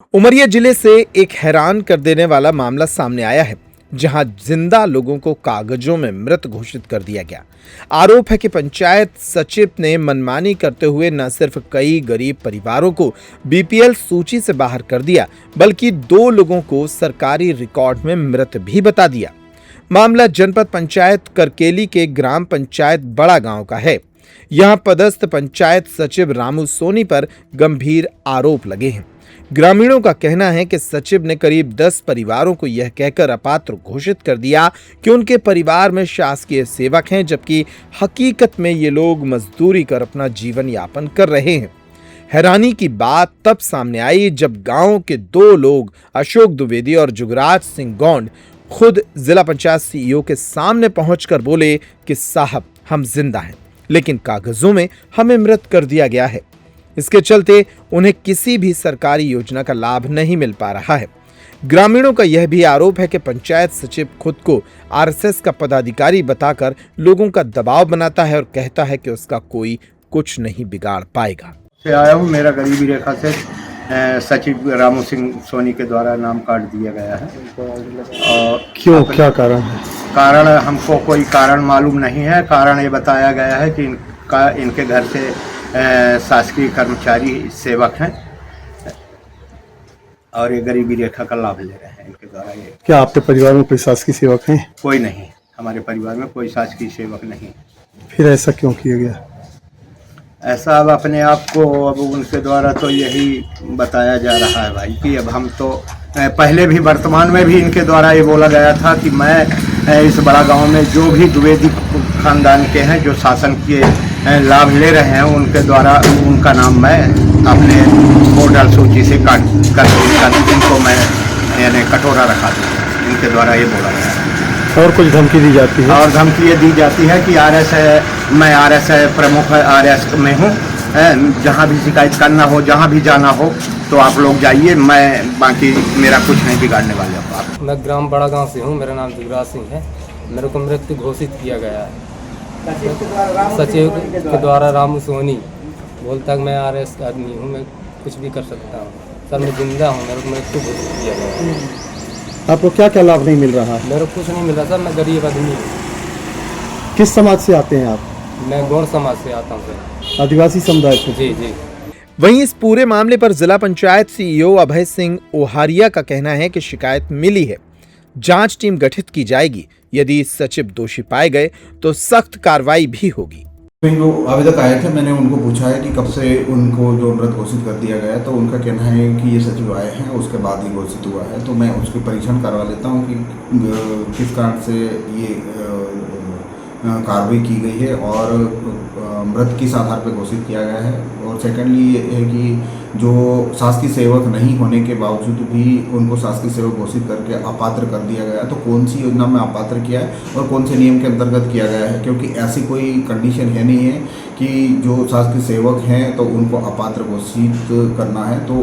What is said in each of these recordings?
उमरिया जिले से एक हैरान कर देने वाला मामला सामने आया है, जहां जिंदा लोगों को कागजों में मृत घोषित कर दिया गया। आरोप है कि पंचायत सचिव ने मनमानी करते हुए न सिर्फ कई गरीब परिवारों को बीपीएल सूची से बाहर कर दिया, बल्कि 2 लोगों को सरकारी रिकॉर्ड में मृत भी बता दिया। मामला जनपद पंचायत करकेली के ग्राम पंचायत बड़ा गांव का है। यहां पदस्थ पंचायत सचिव रामू सोनी पर गंभीर आरोप लगे हैं। ग्रामीणों का कहना है कि सचिव ने करीब 10 परिवारों को यह कहकर अपात्र घोषित कर दिया कि उनके परिवार में शासकीय सेवक हैं, जबकि हकीकत में ये लोग मजदूरी कर अपना जीवन यापन कर रहे हैं। हैरानी की बात तब सामने आई जब गांव के 2 लोग अशोक द्विवेदी और जुगराज सिंह गौंड खुद जिला पंचायत सीईओ के सामने पहुंचकर बोले कि साहब, हम जिंदा हैं, लेकिन कागजों में हमें मृत कर दिया गया है। इसके चलते उन्हें किसी भी सरकारी योजना का लाभ नहीं मिल पा रहा है। ग्रामीणों का यह भी आरोप है कि पंचायत सचिव खुद को आरएसएस का पदाधिकारी बताकर लोगों का दबाव बनाता है और कहता है कि उसका कोई कुछ नहीं बिगाड़ पाएगा। से आया हूँ, मेरा गरीबी रेखा से सचिव रामू सिंह सोनी के द्वारा नाम काट दिया गया है। और क्यों, क्या कारण है? कारण हमको कोई कारण मालूम नहीं है। कारण ये बताया गया है कि इनके घर से शासकीय कर्मचारी सेवक हैं और ये गरीबी रेखा का लाभ ले रहे हैं इनके द्वारा। ये क्या आपके परिवार में कोई शासकीय सेवक हैं? कोई नहीं, हमारे परिवार में कोई शासकीय सेवक नहीं। फिर ऐसा क्यों किया गया? ऐसा अब अपने आप को अब उनके द्वारा तो यही बताया जा रहा है भाई कि अब हम तो पहले भी वर्तमान में भी इनके द्वारा ये बोला गया था कि मैं इस बड़ा गांव में जो भी द्विवेदी खानदान के हैं जो शासन के लाभ ले रहे हैं उनके द्वारा उनका नाम मैं अपने वोटर सूची से काट कर इनको मैं यानी कटोरा रखा दूँ। इनके द्वारा ये बोला गया है। और कुछ धमकी दी जाती है? और धमकी ये दी जाती है कि मैं आरएस प्रमुख आरएस में हूँ, जहाँ भी शिकायत करना हो, जहाँ भी जाना हो तो आप लोग जाइए, मैं बाकी मेरा कुछ नहीं बिगाड़ने वाले हो आप। मैं ग्राम बड़ा गांव से हूँ, मेरा नाम जुगराज सिंह है। मेरे को मृत्यु घोषित किया गया है सचिव के द्वारा। रामू सोनी बोलता है मैं आरएस का आदमी हूँ, मैं कुछ भी कर सकता हूँ। सर मैं जिंदा हूँ, मेरे को मृत्यु घोषित किया गया है। आपको क्या क्या लाभ नहीं मिल रहा है? मेरे को कुछ नहीं मिल रहा सर, मैं गरीब आदमी हूँ। किस समाज से आते हैं आप? मैं गौड़ समाज से आता हूँ सर। आदिवासी समुदाय से? जी जी। वहीं इस पूरे मामले पर जिला पंचायत सीईओ अभय सिंह ओहारिया का कहना है कि शिकायत मिली है, जांच टीम गठित की जाएगी। यदि सचिव दोषी पाए गए तो सख्त कार्रवाई भी होगी। जो आवेदक आए थे, मैंने उनको पूछा है कि कब से उनको जो मृत घोषित कर दिया गया है, तो उनका कहना है कि ये सचिव आए हैं उसके बाद ही घोषित हुआ है। तो मैं उसकी परीक्षण करवा लेता हूँ कि किस कारण से ये कार्रवाई की गई है और मृत किस आधार पर घोषित किया गया है। और सेकेंडली ये है कि जो शासकीय सेवक नहीं होने के बावजूद भी उनको शासकीय सेवक घोषित करके अपात्र कर दिया गया है, तो कौन सी योजना में अपात्र किया है और कौन से नियम के अंतर्गत किया गया है। क्योंकि ऐसी कोई कंडीशन है नहीं है कि जो शासकीय सेवक हैं तो उनको अपात्र घोषित करना है। तो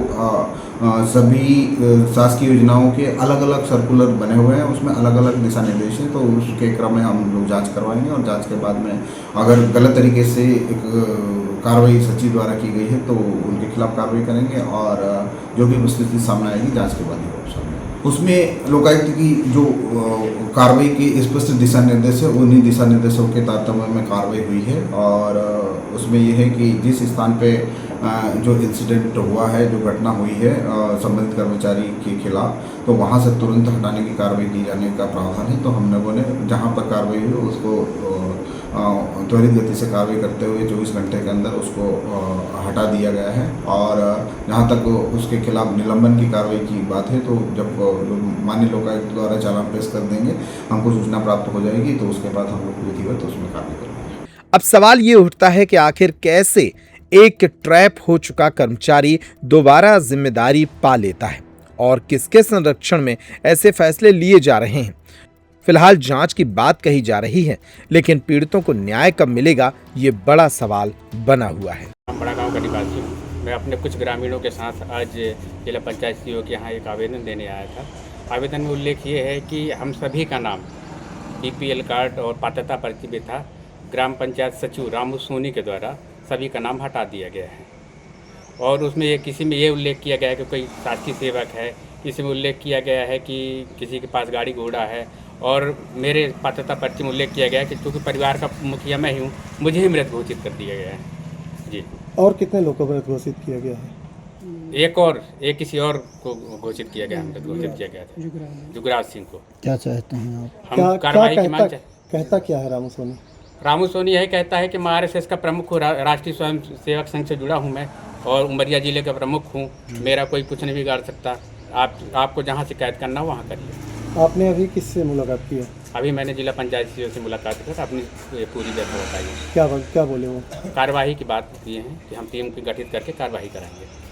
सभी शासकीय योजनाओं के अलग अलग सर्कुलर बने हुए हैं, उसमें अलग अलग दिशा निर्देश हैं। तो उसके क्रम में हम लोग जांच करवाएंगे और जांच के बाद में अगर गलत तरीके से एक कार्रवाई सचिव द्वारा की गई है तो उनके खिलाफ कार्रवाई करेंगे और जो भी स्थिति सामने आएगी जांच के बाद ही होगा सामने। उसमें लोकायुक्त की जो कार्रवाई की स्पष्ट दिशा निर्देश है, उन्हीं दिशा निर्देशों के तारतम्य में कार्रवाई हुई है। और उसमें यह है कि जिस स्थान पे जो इंसिडेंट हुआ है, जो घटना हुई है संबंधित कर्मचारी के खिलाफ, तो वहाँ से तुरंत हटाने की कार्रवाई की जाने का प्रावधान है। तो हम लोगों ने जहाँ पर कार्रवाई हुई उसको त्वरित गति से कार्रवाई करते हुए 24 घंटे के अंदर उसको हटा दिया गया है। और जहाँ तक उसके खिलाफ निलंबन की कार्रवाई की बात है, तो जब माननीय लोकायुक्त द्वारा चालान पेश कर देंगे, हमको सूचना प्राप्त हो जाएगी, तो उसके बाद हम लोग विधिवत उसमें कार्रवाई करेंगे। अब सवाल ये उठता है कि आखिर कैसे एक ट्रैप हो चुका कर्मचारी दोबारा जिम्मेदारी पा लेता है और किसके संरक्षण में ऐसे फैसले लिए जा रहे हैं। फिलहाल जांच की बात कही जा रही है, लेकिन पीड़ितों को न्याय कब मिलेगा, ये बड़ा सवाल बना हुआ है। बड़ा गांव का निवासी हूँ। मैं अपने कुछ ग्रामीणों के साथ आज जिला पंचायत सीईओ के यहाँ एक आवेदन देने आया था। आवेदन में उल्लेख ये है कि हम सभी का नाम बीपीएल कार्ड और पात्रता पर्ची में था, ग्राम पंचायत सचिव रामू सोनी के द्वारा सभी का नाम हटा दिया गया है। और उसमें ये किसी में ये उल्लेख किया गया है कि कोई शासकीय सेवक है, किसी में उल्लेख किया गया है कि किसी के पास गाड़ी घोड़ा है, और मेरे पात्रता पर्ची में उल्लेख किया गया है कि चूँकि परिवार का मुखिया मैं ही हूँ, मुझे ही मृत घोषित कर दिया गया है। जी। और कितने लोग को मृत घोषित किया गया है? एक किसी और को घोषित किया गया, मृत घोषित किया गया था, जुगराज सिंह को। क्या चाहते हैं आप? हम कार्रवाई की मांग कहता क्या है रामू सोनी? रामू सोनी यही कहता है कि मैं RSS का प्रमुख हूँ, राष्ट्रीय स्वयं सेवक संघ से जुड़ा हूँ मैं, और उमरिया जिले का प्रमुख हूँ। मेरा कोई कुछ नहीं बिगाड़ सकता। आपको जहाँ शिकायत करना हो वहाँ करिए। आपने अभी किससे मुलाकात की है? अभी मैंने जिला पंचायत सीओ से मुलाकात कर अपनी पूरी व्यथा बताई है। क्या बोले वो? कार्रवाई की बात किए हैं कि हम टीम को गठित करके कार्रवाई कराएंगे।